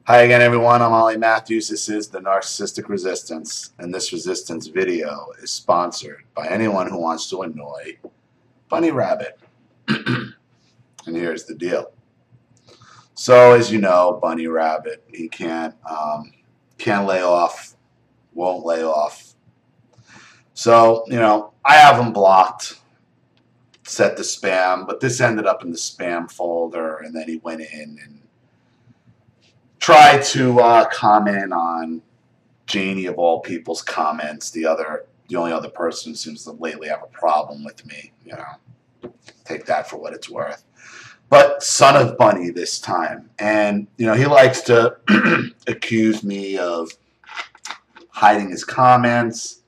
Hi again, everyone. I'm Ollie Matthews. This is the Narcissistic Resistance, and this resistance video is sponsored by anyone who wants to annoy Bunny Rabbit. And here's the deal. So, as you know, Bunny Rabbit, he can't lay off, won't lay off. So, I have him blocked, set the spam, but this ended up in the spam folder, and then he went in and tried to comment on Janie of all people's comments, the only other person who seems to lately have a problem with me. Take that for what it's worth. But son of Bunny this time, and he likes to accuse me of hiding his comments.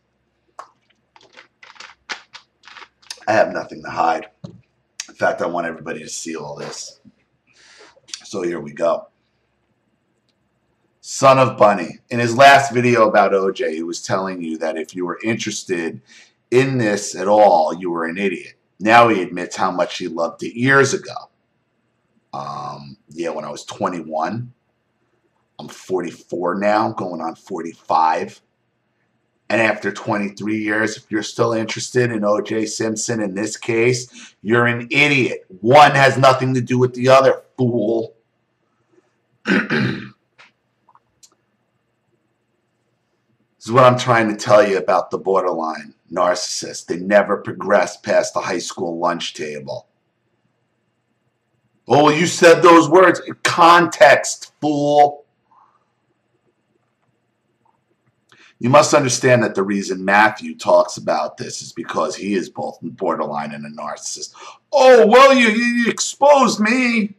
I have nothing to hide. In fact, I want everybody to see all this. So here we go. Son of Bunny. In his last video about OJ, he was telling you that if you were interested in this at all, you were an idiot. Now he admits how much he loved it years ago. Yeah, when I was 21. I'm 44 now, going on 45. And after 23 years, if you're still interested in O.J. Simpson in this case, you're an idiot. One has nothing to do with the other, fool. This is what I'm trying to tell you about the borderline narcissist. They never progress past the high school lunch table. Oh, you said those words. Context, fool. You must understand that the reason Matthew talks about this is because he is both borderline and a narcissist. Oh, well, you exposed me.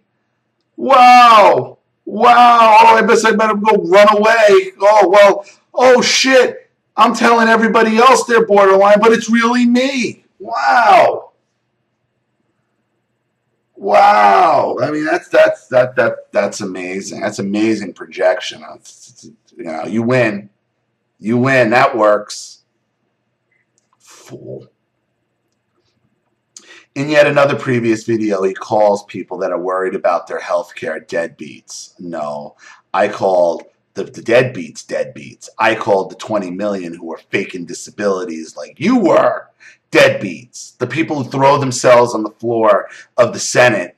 Wow. Wow. Oh, I guess I better go run away. Oh, well. Oh, shit. I'm telling everybody else they're borderline, but it's really me. Wow. Wow. I mean, that's amazing. That's amazing projection. You win. You win. That works. Fool. In yet another previous video, he calls people that are worried about their health care deadbeats. No, I called the deadbeats deadbeats. I called the 20 million who are faking disabilities like you were deadbeats. The people who throw themselves on the floor of the Senate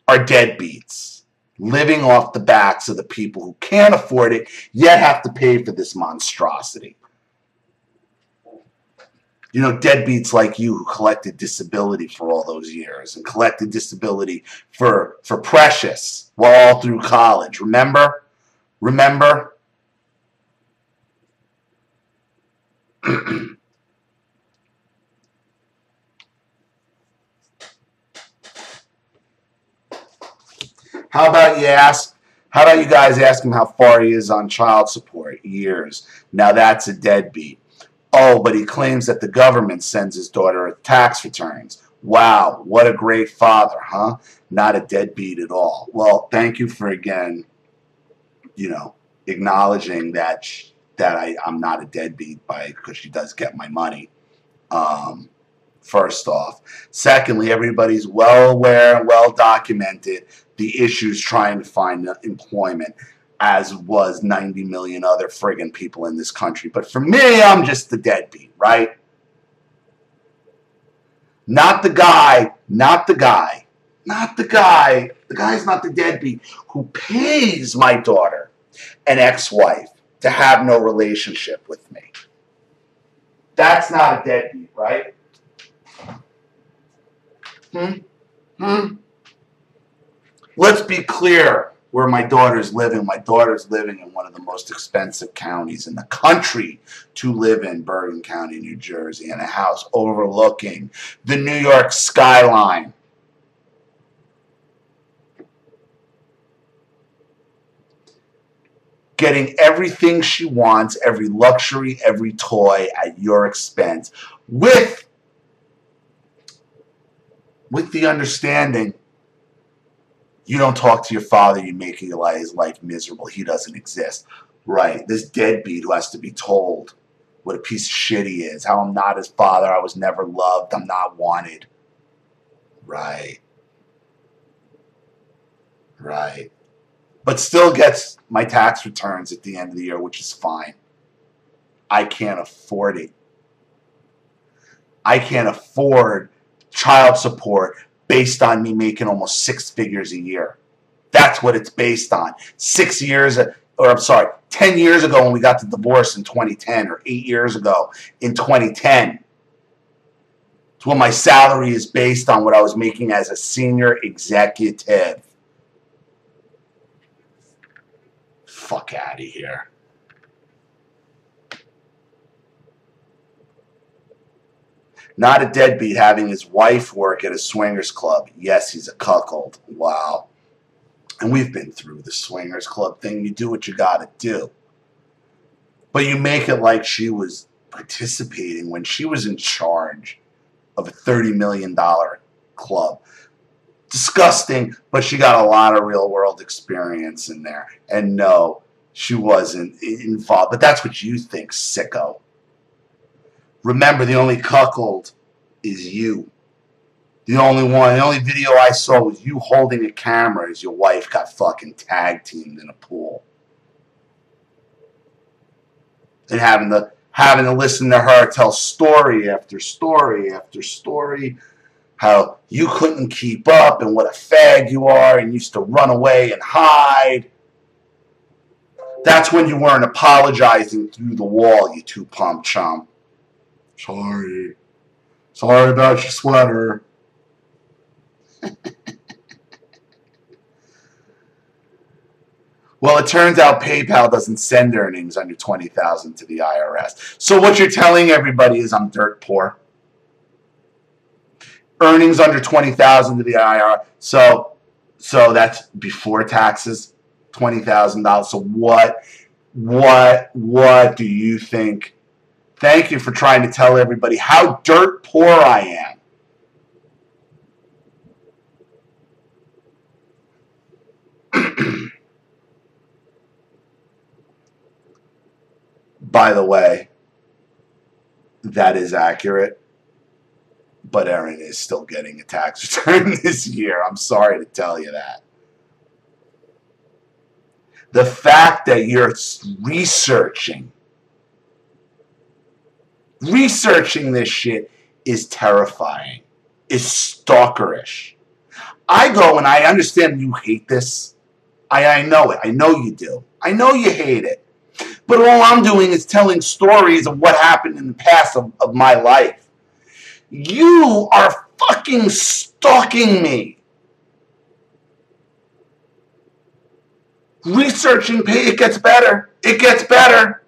are deadbeats, living off the backs of the people who can't afford it, yet have to pay for this monstrosity. Deadbeats like you who collected disability for all those years and collected disability for precious while all through college. Remember? Remember? How about you guys ask him how far he is on child support? Years. Now that's a deadbeat. Oh, but he claims that the government sends his daughter tax returns. Wow, what a great father, huh? Not a deadbeat at all. Well, thank you for, again, acknowledging that I'm not a deadbeat because she does get my money. First off. Secondly, everybody's well aware and well documented the issues trying to find employment, as was 90 million other friggin' people in this country. But for me, I'm just the deadbeat, right? Not the guy, the guy's not the deadbeat who pays my daughter, an ex-wife, to have no relationship with me. That's not a deadbeat, right? Let's be clear where my daughter's living. My daughter's living in one of the most expensive counties in the country to live in, Bergen County, New Jersey, in a house overlooking the New York skyline. Getting everything she wants, every luxury, every toy at your expense, with the understanding you don't talk to your father, you make his life miserable. He doesn't exist. Right. This deadbeat who has to be told what a piece of shit he is, how I'm not his father, I was never loved, I'm not wanted. Right. Right. but still gets my tax returns at the end of the year, which is fine. I can't afford it. I can't afford child support based on me making almost 6 figures a year. That's what it's based on. 10 years ago when we got the divorce in 2010, or 8 years ago in 2010. It's what my salary is based on, what I was making as a senior executive. Fuck out of here. Not a deadbeat having his wife work at a swingers club. Yes, he's a cuckold. Wow. And we've been through the swingers club thing. You do what you gotta do. But you make it like she was participating when she was in charge of a $30 million club. Disgusting, but she got a lot of real world experience in there. And no, she wasn't involved. But that's what you think, sicko. Remember, the only cuckold is you. The only video I saw was you holding a camera as your wife got fucking tag teamed in a pool. And having to listen to her tell story after story after story how you couldn't keep up and what a fag you are and used to run away and hide. That's when you weren't apologizing through the wall, you two-pump chump. Sorry. Sorry about your sweater. Well, it turns out PayPal doesn't send earnings under $20,000 to the IRS. So what you're telling everybody is I'm dirt poor. Earnings under $20,000 to the IRS. So that's before taxes, $20,000. So what do you think? Thank you for trying to tell everybody how dirt poor I am. By the way, that is accurate, but Erin is still getting a tax return this year. I'm sorry to tell you that. The fact that you're researching this shit is terrifying, is stalkerish. I go and I understand you hate this. I know it. I know you do. I know you hate it. But all I'm doing is telling stories of what happened in the past of my life. You are fucking stalking me. Researching, it gets better. It gets better.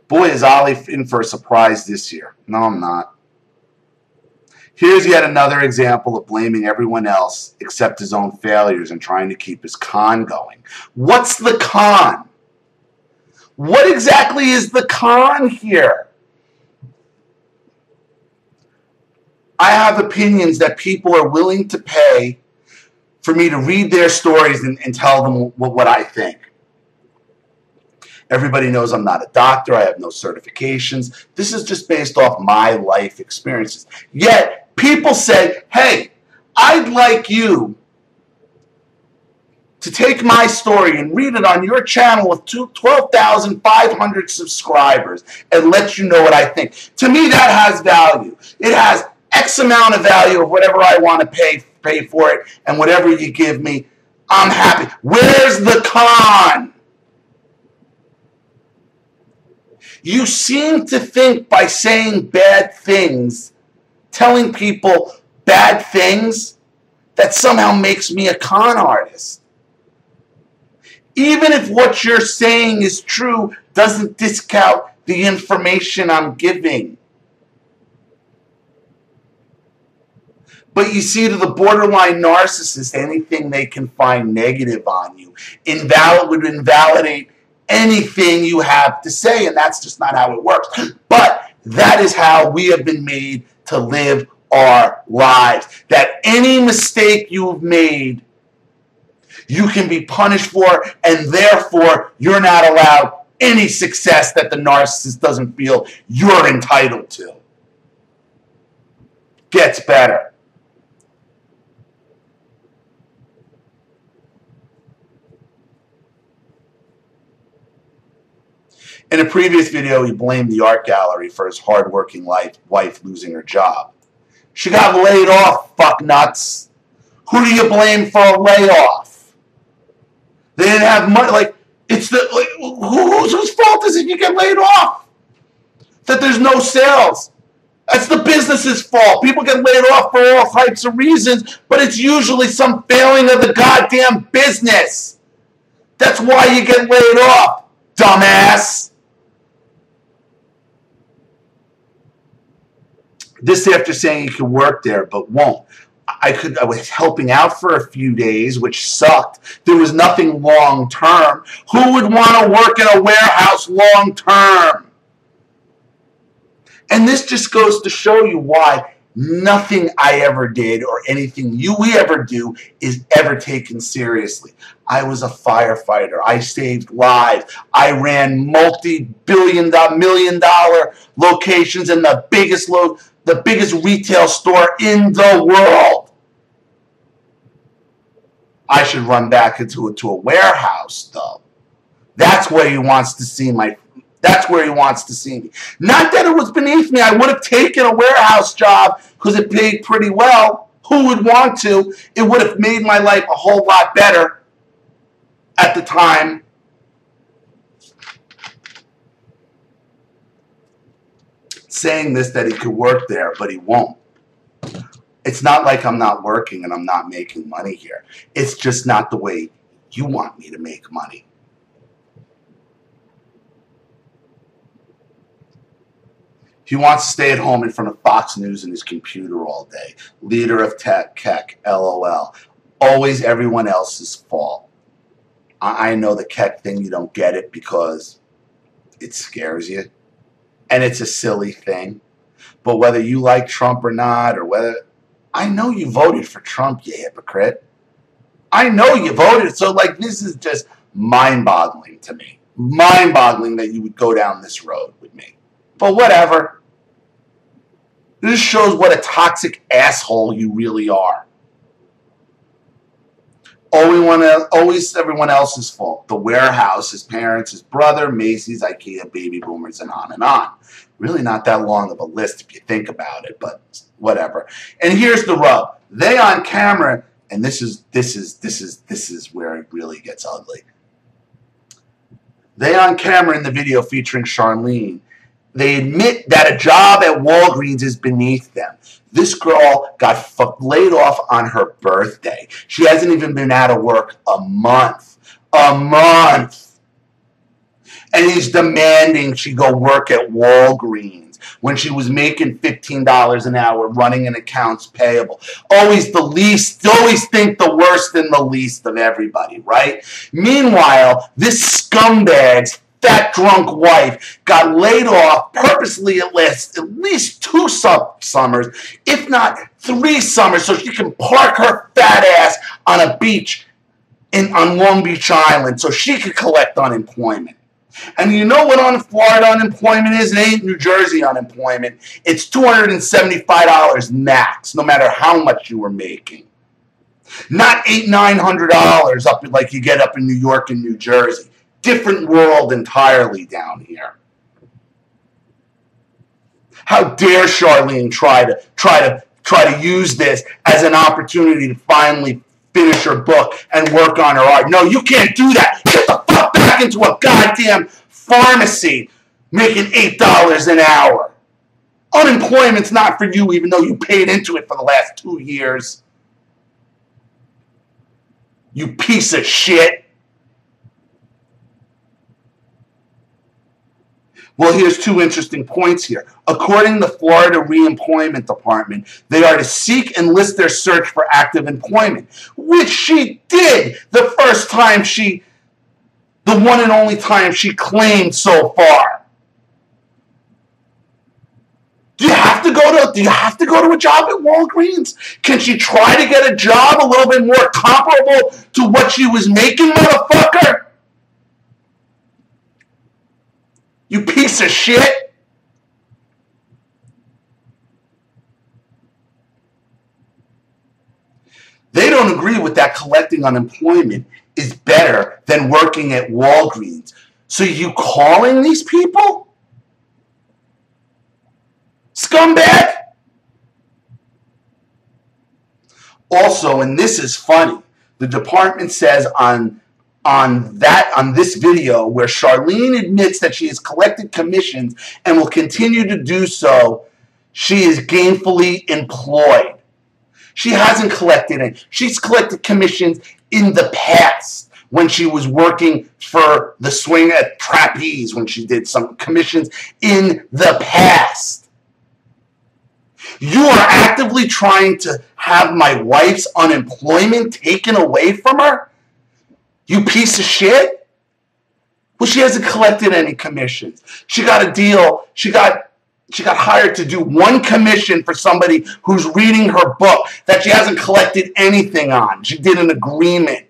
Boy, is Ollie in for a surprise this year. No, I'm not. Here's yet another example of blaming everyone else except his own failures and trying to keep his con going. What's the con? What exactly is the con here? I have opinions that people are willing to pay for me to read their stories and tell them what I think. Everybody knows I'm not a doctor. I have no certifications. This is just based off my life experiences. Yet, people say, hey, I'd like you to take my story and read it on your channel with 12,500 subscribers and let you know what I think. To me, that has value. It has X amount of value of whatever I want to pay for it, and whatever you give me, I'm happy. Where's the con? You seem to think by saying bad things, telling people bad things, that somehow makes me a con artist. Even if what you're saying is true, doesn't discount the information I'm giving. But you see, to the borderline narcissist, anything they can find negative on you would invalidate anything you have to say, and that's just not how it works. But that is how we have been made to live our lives. That any mistake you've made, you can be punished for, and therefore you're not allowed any success that the narcissist doesn't feel you're entitled to. Gets better. In a previous video, he blamed the art gallery for his hard-working wife losing her job. She got laid off, fucknuts. Who do you blame for a layoff? They didn't have money. Like, it's the whose fault is it you get laid off? That there's no sales. That's the business's fault. People get laid off for all types of reasons, but it's usually some failing of the goddamn business. That's why you get laid off, dumbass. This after saying you could work there, but won't. I was helping out for a few days, which sucked. There was nothing long term. Who would want to work in a warehouse long term? And this just goes to show you why nothing I ever did or anything we ever do is ever taken seriously. I was a firefighter. I saved lives. I ran multi-billion, million-dollar locations in the biggest retail store in the world. I should run back into a warehouse, though. That's where he wants to see me. Not that it was beneath me. I would have taken a warehouse job because it paid pretty well. Who would want to? It would have made my life a whole lot better at the time. Saying this that he could work there, but he won't. It's not like I'm not working and I'm not making money here. It's just not the way you want me to make money. He wants to stay at home in front of Fox News and his computer all day. Leader of tech, LOL. Always everyone else's fault. I know the Keck thing, you don't get it because it scares you. And it's a silly thing. But whether you like Trump or not, or whether... I know you voted for Trump, you hypocrite. I know you voted. So, like, this is just mind-boggling to me. Mind-boggling that you would go down this road with me. But whatever. This shows what a toxic asshole you really are. Always everyone else's fault. The warehouse, his parents, his brother, Macy's, IKEA, baby boomers, and on and on. Really not that long of a list if you think about it, but whatever. And here's the rub. They on camera, and this is where it really gets ugly. They on camera in the video featuring Charlene, they admit that a job at Walgreens is beneath them. This girl got laid off on her birthday. She hasn't even been out of work a month. A month. And he's demanding she go work at Walgreens when she was making $15 an hour running an accounts payable. Always the least, always think the worst and the least of everybody, right? Meanwhile, this scumbag's fat drunk wife got laid off purposely at least 2 summers, if not 3 summers, so she can park her fat ass on a beach on Long Beach Island so she could collect unemployment. And you know what Florida unemployment is? It ain't New Jersey unemployment. It's $275 max, no matter how much you were making. Not $800-900 up like you get up in New York and New Jersey. Different world entirely down here. How dare Charlene try to use this as an opportunity to finally finish her book and work on her art? No, you can't do that. Get the fuck back into a goddamn pharmacy making $8 an hour. Unemployment's not for you, even though you paid into it for the last 2 years. You piece of shit. Well, here's 2 interesting points here. According to the Florida Reemployment Department, they are to seek and list their search for active employment, which she did the first time the one and only time she claimed so far. Do you have to go to a job at Walgreens? Can she try to get a job a little bit more comparable to what she was making, motherfucker? You piece of shit. They don't agree with that collecting unemployment is better than working at Walgreens. So you calling these people? Scumbag? Also, and this is funny, the department says on this video where Charlene admits that she has collected commissions and will continue to do so, she is gainfully employed. She hasn't collected any. She's collected commissions in the past when she was working for the swing at Trapeze, when she did some commissions in the past. You are actively trying to have my wife's unemployment taken away from her? You piece of shit? Well, she hasn't collected any commissions. She got a deal. She got hired to do one commission for somebody who's reading her book that she hasn't collected anything on. She did an agreement.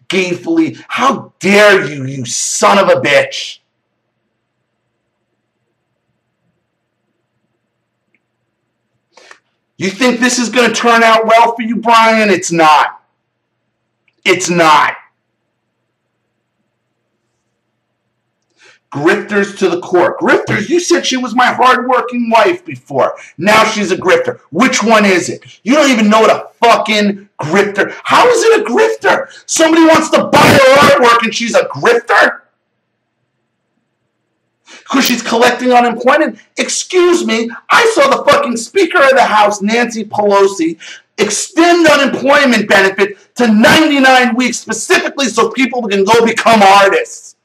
Gainfully. How dare you, you son of a bitch? You think this is going to turn out well for you, Brian? It's not. It's not. Grifters to the court. Grifters, you said she was my hardworking wife before. Now she's a grifter. Which one is it? You don't even know what a fucking grifter. How is it a grifter? Somebody wants to buy her artwork and she's a grifter? Because she's collecting unemployment? Excuse me, I saw the fucking Speaker of the House, Nancy Pelosi, extend unemployment benefit to 99 weeks specifically so people can go become artists.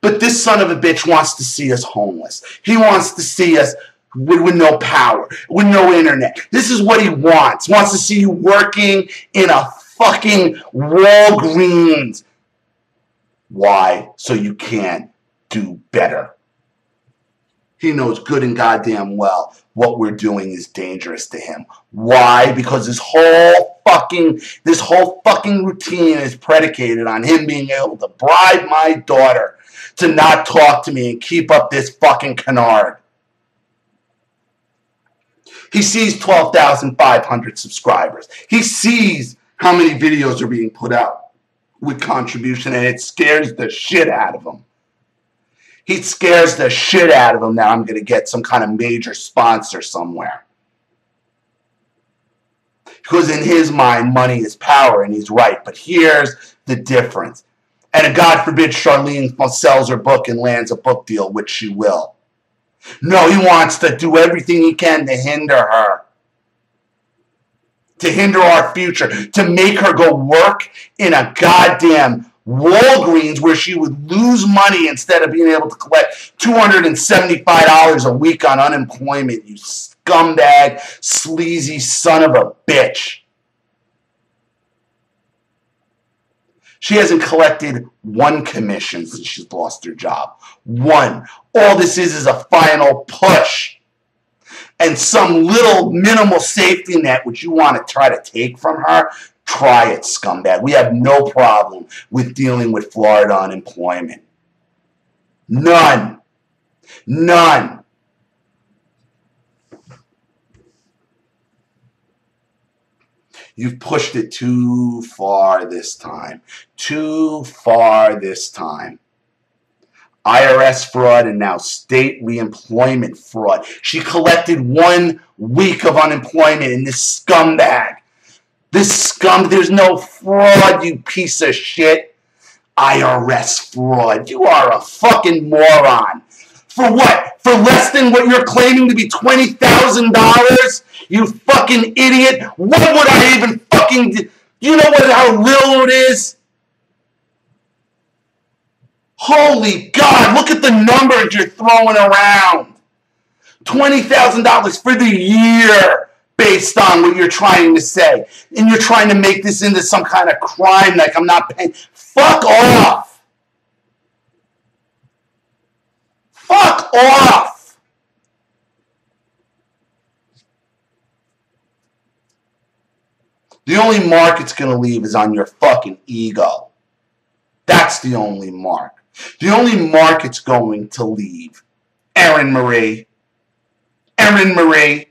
But this son of a bitch wants to see us homeless. He wants to see us with no power, with no internet. This is what he wants. He wants to see you working in a fucking Walgreens. Why? So you can't do better. He knows good and goddamn well what we're doing is dangerous to him. Why? Because this whole fucking routine is predicated on him being able to bribe my daughter to not talk to me and keep up this fucking canard. He sees 12,500 subscribers. He sees how many videos are being put out with contribution, and it scares the shit out of him. He scares the shit out of him that I'm going to get some kind of major sponsor somewhere. Because in his mind, money is power, and he's right. But here's the difference. And God forbid Charlene sells her book and lands a book deal, which she will. No, he wants to do everything he can to hinder her. To hinder our future. To make her go work in a goddamn Walgreens where she would lose money instead of being able to collect $275 a week on unemployment, you scumbag, sleazy son of a bitch. She hasn't collected one commission since she's lost her job. One. All this is a final push. And some little minimal safety net which you want to try to take from her, try it, scumbag. We have no problem with dealing with Florida unemployment. None. None. You've pushed it too far this time. Too far this time. IRS fraud and now state reemployment fraud. She collected 1 week of unemployment in this scumbag. There's no fraud, you piece of shit. IRS fraud. You are a fucking moron. For what? For less than what you're claiming to be $20,000? You fucking idiot. What would I even fucking do? You know how little it is? Holy God, look at the numbers you're throwing around. $20,000 for the year based on what you're trying to say. And you're trying to make this into some kind of crime like I'm not paying. Fuck off. Fuck off. The only mark it's going to leave is on your fucking ego. That's the only mark. The only mark it's going to leave. Erin Marie. Erin Marie.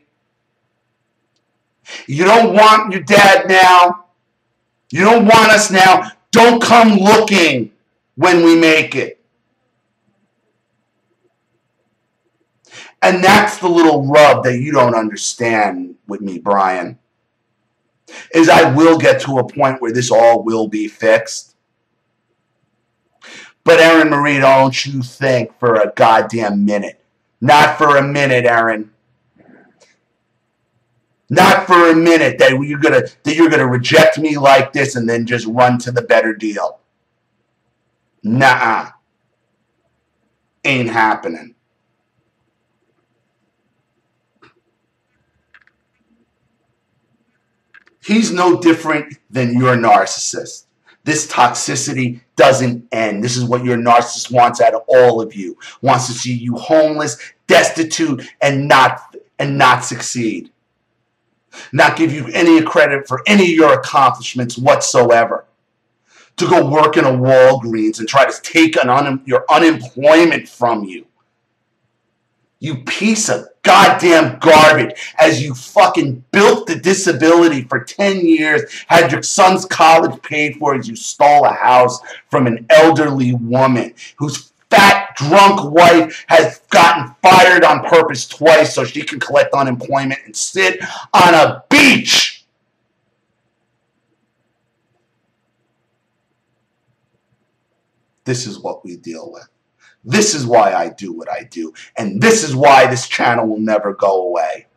You don't want your dad now. You don't want us now. Don't come looking when we make it. And that's the little rub that you don't understand with me, Brian, is I will get to a point where this all will be fixed. But Erin Marie, don't you think for a goddamn minute. Not for a minute, Erin. Not for a minute that you're gonna reject me like this and then just run to the better deal. Nuh-uh. Ain't happening. He's no different than your narcissist. This toxicity doesn't end. This is what your narcissist wants out of all of you. Wants to see you homeless, destitute, and not succeed. Not give you any credit for any of your accomplishments whatsoever. To go work in a Walgreens and try to take your unemployment from you. You piece of goddamn garbage. As you fucking built the disability for 10 years, had your son's college paid for as you stole a house from an elderly woman whose fat, drunk wife has gotten fired on purpose twice so she can collect unemployment and sit on a beach. This is what we deal with. This is why I do what I do. And this is why this channel will never go away.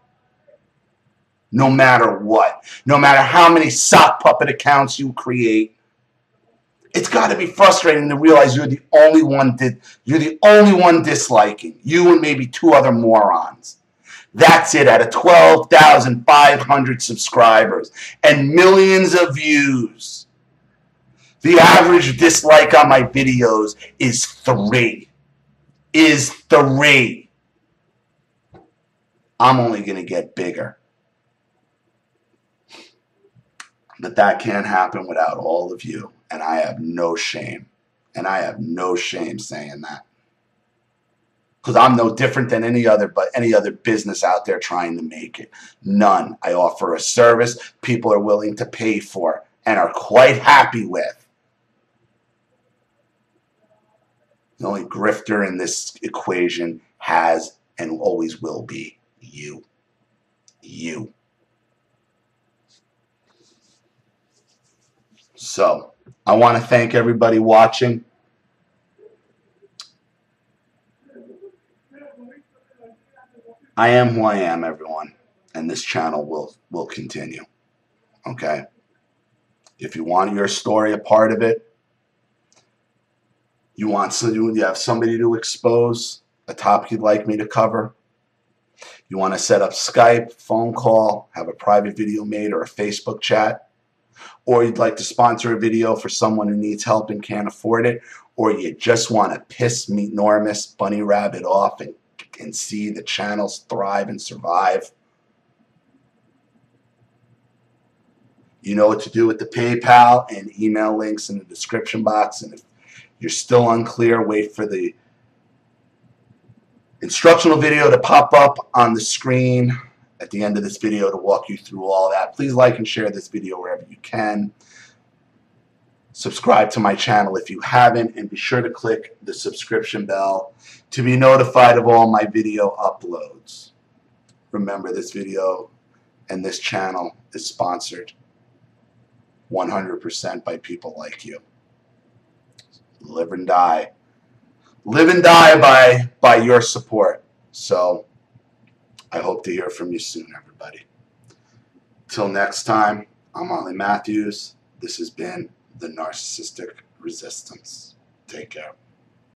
No matter what. No matter how many sock puppet accounts you create. It's got to be frustrating to realize you're the only one disliking. You and maybe two other morons. That's it, out of 12,500 subscribers and millions of views. The average dislike on my videos is 3. I'm only going to get bigger. But that can't happen without all of you. And I have no shame. And I have no shame saying that. Because I'm no different than any other business out there trying to make it. None. I offer a service people are willing to pay for and are quite happy with. The only grifter in this equation has and always will be you. You. So, I want to thank everybody watching. I am who I am, everyone. And this channel will continue. Okay? If you want your story a part of it, you have somebody to expose, a topic you'd like me to cover, you want to set up Skype, phone call, have a private video made or a Facebook chat, or you'd like to sponsor a video for someone who needs help and can't afford it, or you just want to piss me enormous bunny rabbit off and see the channels thrive and survive, you know what to do with the PayPal and email links in the description box. And if you're still unclear, wait for the instructional video to pop up on the screen at the end of this video to walk you through all that. Please like and share this video wherever you can. Subscribe to my channel if you haven't, and be sure to click the subscription bell to be notified of all my video uploads. Remember, this video and this channel is sponsored 100% by people like you. Live and die. Live and die by your support. So, I hope to hear from you soon, everybody. Till next time, I'm Ollie Matthews. This has been the Narcissistic Resistance. Take care.